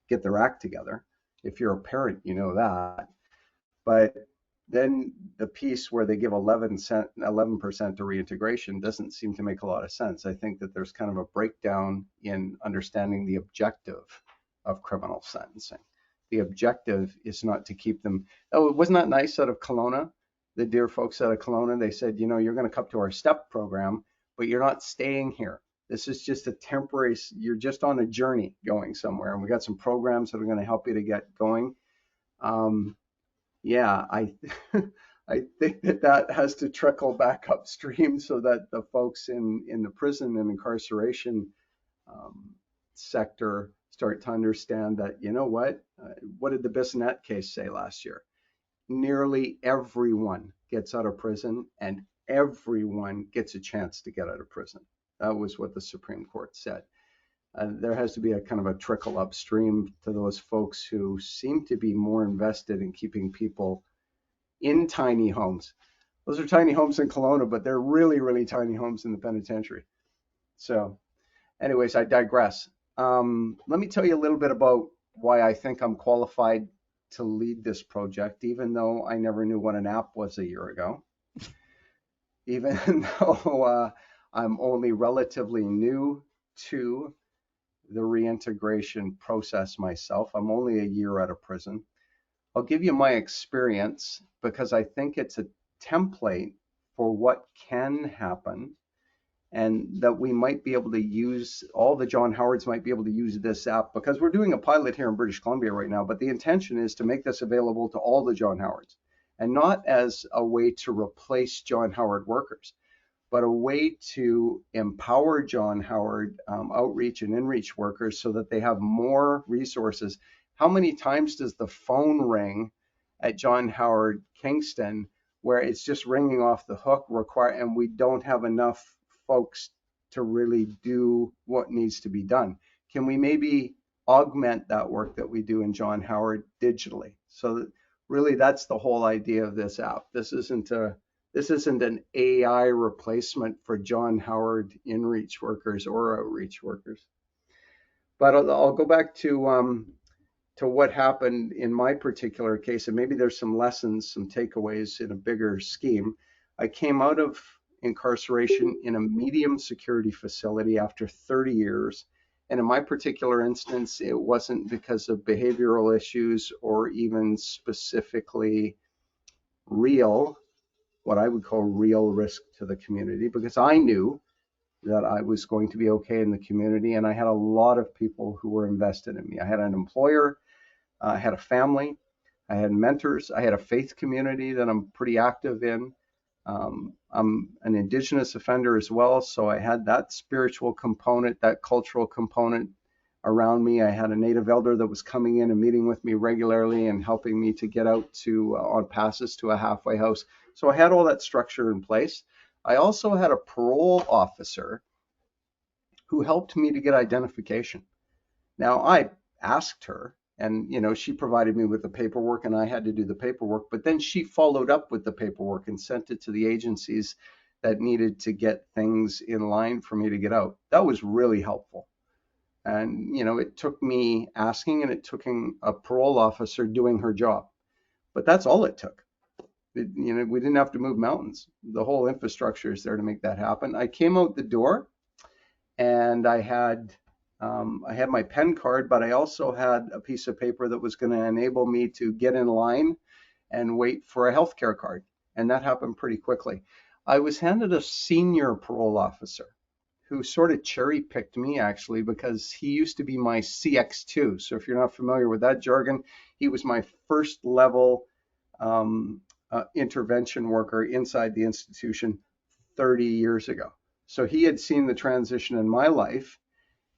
get their act together. If you're a parent, you know that. But then the piece where they give 11% to reintegration doesn't seem to make a lot of sense. I think that there's kind of a breakdown in understanding the objective of criminal sentencing. The objective is not to keep them. Oh, wasn't that nice out of Kelowna? The dear folks out of Kelowna, they said, you know, you're going to come to our STEP program, but you're not staying here. This is just a temporary, you're just on a journey going somewhere. And we got some programs that are going to help you to get going. Yeah, I think that has to trickle back upstream so that the folks in the prison and incarceration sector start to understand that, you know what did the Bissonnette case say last year? Nearly everyone gets out of prison and everyone gets a chance to get out of prison. That was what the Supreme Court said. There has to be a kind of a trickle upstream to those folks who seem to be more invested in keeping people in tiny homes. Those are tiny homes in Kelowna, but they're really, really tiny homes in the penitentiary. So anyways, I digress. Let me tell you a little bit about why I think I'm qualified to lead this project, even though I never knew what an app was a year ago. Even though I'm only relatively new to the reintegration process myself. I'm only a year out of prison. I'll give you my experience because I think it's a template for what can happen, and that we might be able to use, all the John Howards might be able to use this app, because we're doing a pilot here in British Columbia right now, but the intention is to make this available to all the John Howards, and not as a way to replace John Howard workers, but a way to empower John Howard outreach and inreach workers so that they have more resources. How many times does the phone ring at John Howard Kingston where it's just ringing off the hook, and we don't have enough folks to really do what needs to be done? Can we maybe augment that work that we do in John Howard digitally? So really, that's the whole idea of this app. This isn't an AI replacement for John Howard inreach workers or outreach workers. But I'll go back to what happened in my particular case, and maybe there's some lessons, some takeaways in a bigger scheme. I came out of incarceration in a medium security facility after 30 years, And in my particular instance, it wasn't because of behavioral issues or even specifically real, what I would call real risk to the community, because I knew that I was going to be okay in the community. And I had a lot of people who were invested in me. I had an employer, I had a family, I had mentors, I had a faith community that I'm pretty active in. I'm an Indigenous offender as well, so I had that spiritual component, that cultural component around me. I had a Native elder that was coming in and meeting with me regularly and helping me to get out to on passes to a halfway house. So I had all that structure in place. I also had a parole officer who helped me to get identification. Now, I asked her, and she provided me with the paperwork, and I had to do the paperwork, but then she followed up with the paperwork and sent it to the agencies that needed to get things in line for me to get out. That was really helpful. And it took me asking, and it took a parole officer doing her job, but that's all it took. We didn't have to move mountains. The whole infrastructure is there to make that happen. I came out the door, and I had my pen card, but I also had a piece of paper that was going to enable me to get in line and wait for a healthcare card. And that happened pretty quickly. I was handed a senior parole officer who sort of cherry picked me, actually, because he used to be my CX2. So if you're not familiar with that jargon, he was my first level intervention worker inside the institution 30 years ago. So he had seen the transition in my life.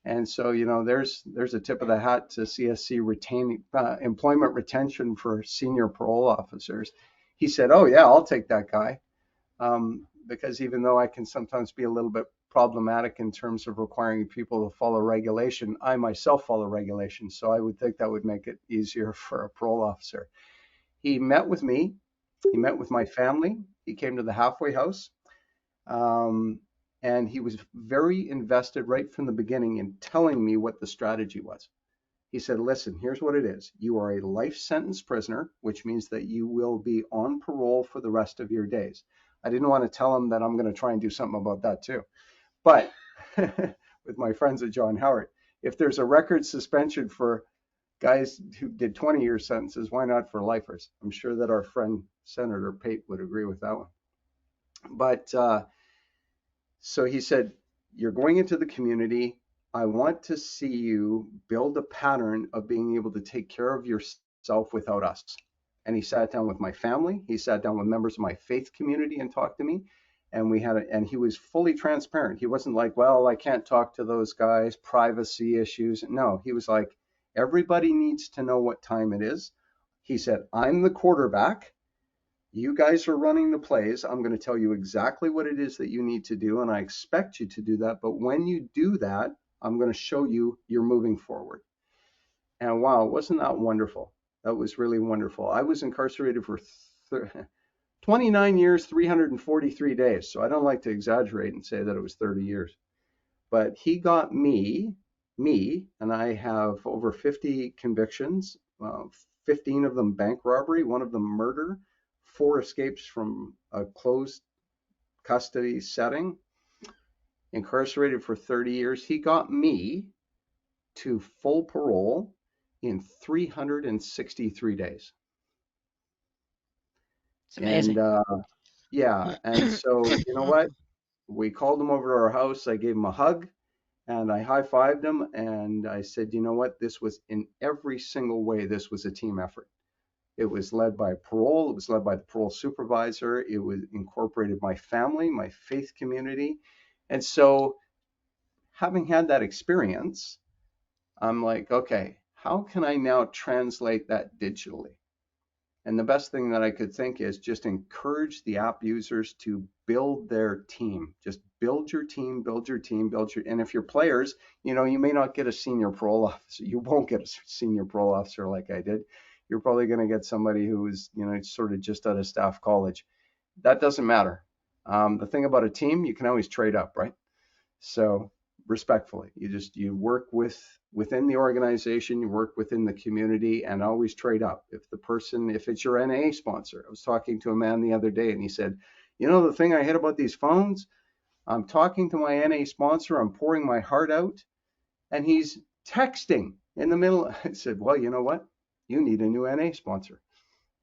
And so, there's a tip of the hat to CSC retaining employment retention for senior parole officers. He said, "Oh yeah, I'll take that guy," because even though I can sometimes be a little bit problematic in terms of requiring people to follow regulation, I myself follow regulation. So I would think that would make it easier for a parole officer. He met with me. He met with my family. He came to the halfway house. And he was very invested right from the beginning in telling me what the strategy was. He said, "Listen, here's what it is. You are a life sentence prisoner, which means that you will be on parole for the rest of your days." I didn't want to tell him that I'm going to try and do something about that too. But with my friends at John Howard, if there's a record suspension for guys who did 20-year sentences, why not for lifers? I'm sure that our friend Senator Pate would agree with that one. But so he said, "You're going into the community. I want to see you build a pattern of being able to take care of yourself without us." And he sat down with my family. He sat down with members of my faith community and talked to me. And and he was fully transparent. He wasn't like, "Well, I can't talk to those guys, privacy issues." No, he was like, "Everybody needs to know what time it is." He said, "I'm the quarterback. You guys are running the plays. I'm going to tell you exactly what it is that you need to do, and I expect you to do that. But when you do that, I'm going to show you you're moving forward." And wow, wasn't that wonderful? That was really wonderful. I was incarcerated for 29 years, 343 days. So I don't like to exaggerate and say that it was 30 years. But he got me, and I have over 50 convictions, 15 of them bank robbery, one of them murder, 4 escapes from a closed custody setting, incarcerated for 30 years. He got me to full parole in 363 days. It's amazing. And yeah, and so you know what? We called him over to our house. I gave him a hug and I high-fived him, and I said, "You know what? This was in every single way, this was a team effort." It was led by parole. It was led by the parole supervisor. It was incorporated my family, my faith community. And so having had that experience, I'm like, okay, how can I now translate that digitally? And the best thing that I could think is just encourage the app users to build their team. Just build your team, and if you're players, you may not get a senior parole officer. You won't get a senior parole officer like I did. You're probably going to get somebody who is, sort of just out of staff college. That doesn't matter. The thing about a team, you can always trade up, right? So respectfully, you work within the organization, you work within the community, and always trade up. If it's your NA sponsor, I was talking to a man the other day and he said, "The thing I hate about these phones, I'm talking to my NA sponsor, I'm pouring my heart out, and he's texting in the middle. I said, well, you know what? You need a new NA sponsor.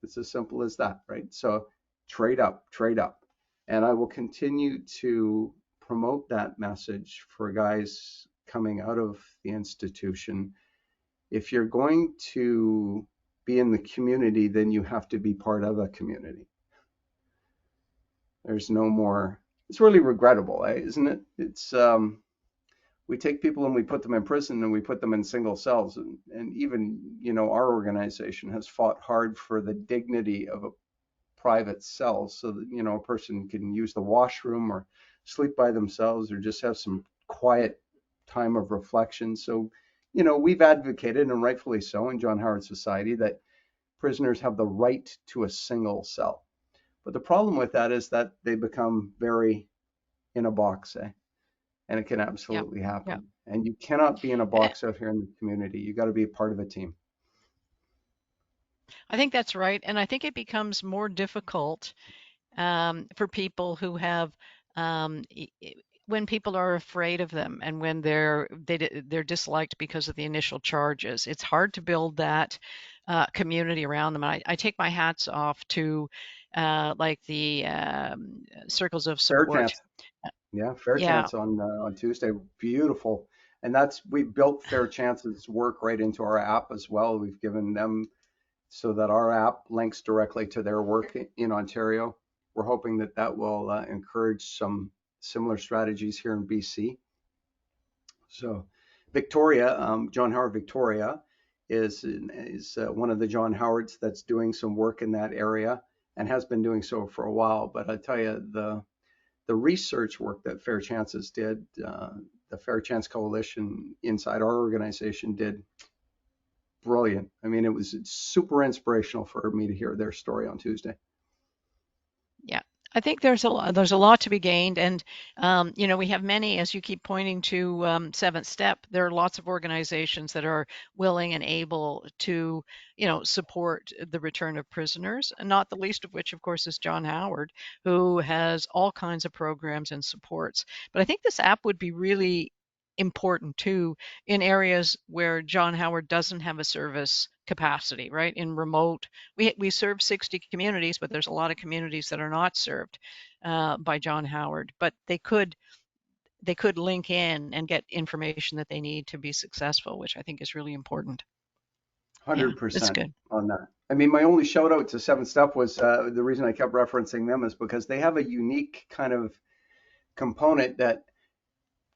It's as simple as that, right? So trade up, trade up. And I will continue to promote that message for guys coming out of the institution. If you're going to be in the community, then you have to be part of a community. There's no more. It's really regrettable, isn't it? It's we take people and we put them in prison and we put them in single cells, and even, you know, our organization has fought hard for the dignity of a private cell so that, you know, a person can use the washroom or sleep by themselves or just have some quiet time of reflection. So, you know, we've advocated, and rightfully so, in John Howard Society, that prisoners have the right to a single cell. But the problem with that is that they become very in a box, and it can absolutely happen. And you cannot be in a box out here in the community. You got to be a part of a team. I think that's right. And I think it becomes more difficult for people who have, when people are afraid of them and when they're disliked because of the initial charges. It's hard to build that community around them. I take my hats off to like the circles of Fair support. chance. Yeah, Fair Chance on Tuesday. Beautiful. And we built Fair Chance's work right into our app as well. We've given them so that our app links directly to their work in Ontario. We're hoping that that will encourage some similar strategies here in BC. So Victoria, John Howard Victoria is one of the John Howards that's doing some work in that area and has been doing so for a while. But I tell you, the research work that Fair Chances did, the Fair Chance Coalition inside our organization did brilliant. I mean, it's super inspirational for me to hear their story on Tuesday. Yeah, I think there's a lot to be gained, and you know, we have many, as you keep pointing to Seventh Step. There are lots of organizations that are willing and able to, you know, support the return of prisoners, and not the least of which, of course, is John Howard, who has all kinds of programs and supports. But I think this app would be really important too in areas where John Howard doesn't have a service capacity, right? In remote, we serve 60 communities, but there's a lot of communities that are not served by John Howard, but they could link in and get information that they need to be successful, which I think is really important. 100% on that. I mean, my only shout out to Seventh Step was the reason I kept referencing them is because they have a unique kind of component that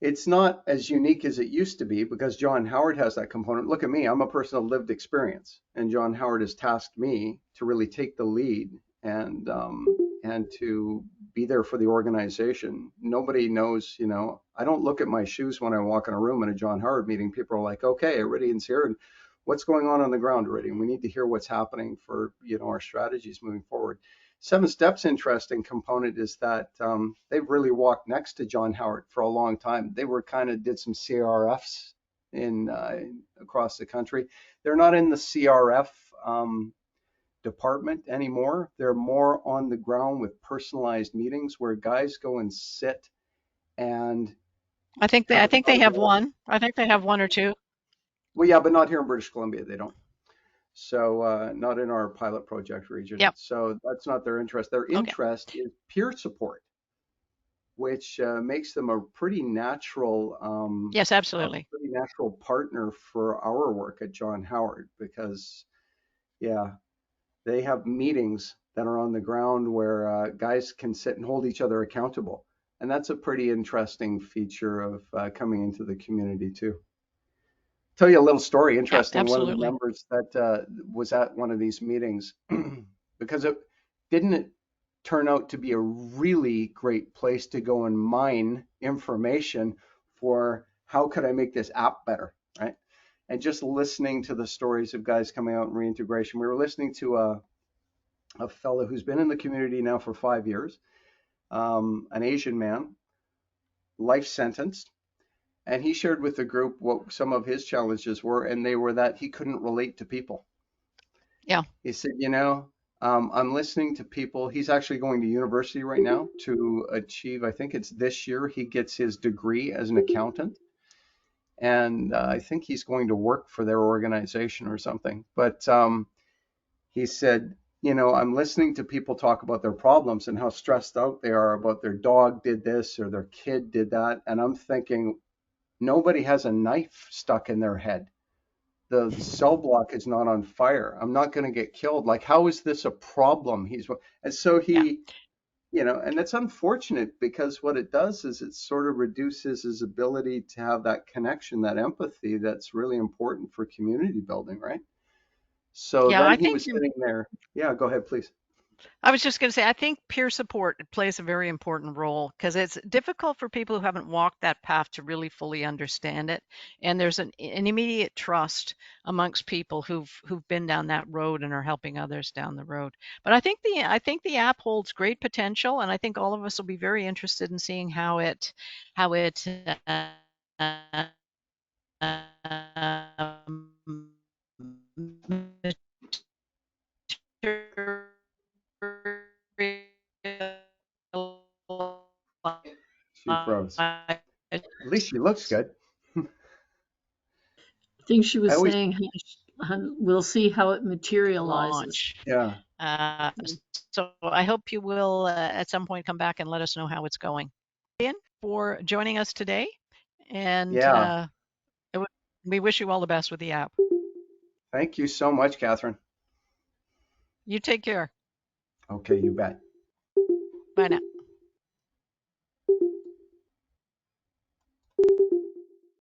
it's not as unique as it used to be, because John Howard has that component. Look at me, I'm a person of lived experience, and John Howard has tasked me to really take the lead and to be there for the organization. Nobody knows, you know, I don't look at my shoes when I walk in a room in a John Howard meeting. People are like, okay, Iridian's here, and what's going on the ground, Iridian? We need to hear what's happening for, you know, our strategies moving forward. Seven Steps' interesting component is that they've really walked next to John Howard for a long time. They were did some CRFs in across the country. They're not in the CRF department anymore. They're more on the ground with personalized meetings where guys go and sit and. I think they have one. I think they have one or two. Well, yeah, but not here in British Columbia. They don't. So not in our pilot project region. Yep. So that's not their interest. Their interest is peer support, which makes them a pretty natural, yes, absolutely, a pretty natural partner for our work at John Howard, because, yeah, they have meetings that are on the ground where guys can sit and hold each other accountable, and that's a pretty interesting feature of coming into the community too. Tell you a little story, interesting. One of the members that was at one of these meetings, because it didn't turn out to be a really great place to go and mine information for how could I make this app better, right? And just listening to the stories of guys coming out in reintegration. We were listening to a fellow who's been in the community now for 5 years, an Asian man, life sentenced. And he shared with the group what some of his challenges were, and they were that he couldn't relate to people. Yeah. He said, you know, I'm listening to people. He's actually going to university right now to achieve, I think it's this year, he gets his degree as an accountant. and I think he's going to work for their organization or something. But he said, I'm listening to people talk about their problems and how stressed out they are about their dog did this or their kid did that. And I'm thinking, nobody has a knife stuck in their head. The cell block is not on fire. I'm not going to get killed. Like, how is this a problem? And so Yeah. and it's unfortunate because what it does is it sort of reduces his ability to have that connection, that empathy that's really important for community building, right? So Yeah, then I he think was sitting there. Yeah, go ahead, please. I was just going to say, I think peer support plays a very important role because it's difficult for people who haven't walked that path to really fully understand it. And there's an immediate trust amongst people who've been down that road and are helping others down the road. But I think the app holds great potential, and I think all of us will be very interested in seeing how it She froze. At least she looks good. I think she I was always, saying we'll see how it materializes. launch. yeah. Uh, so I hope you will at some point come back and let us know how it's going. Ian, for joining us today, and Yeah. we wish you all the best with the app. Thank you so much, Catherine. You take care. Okay, you bet. Bye now.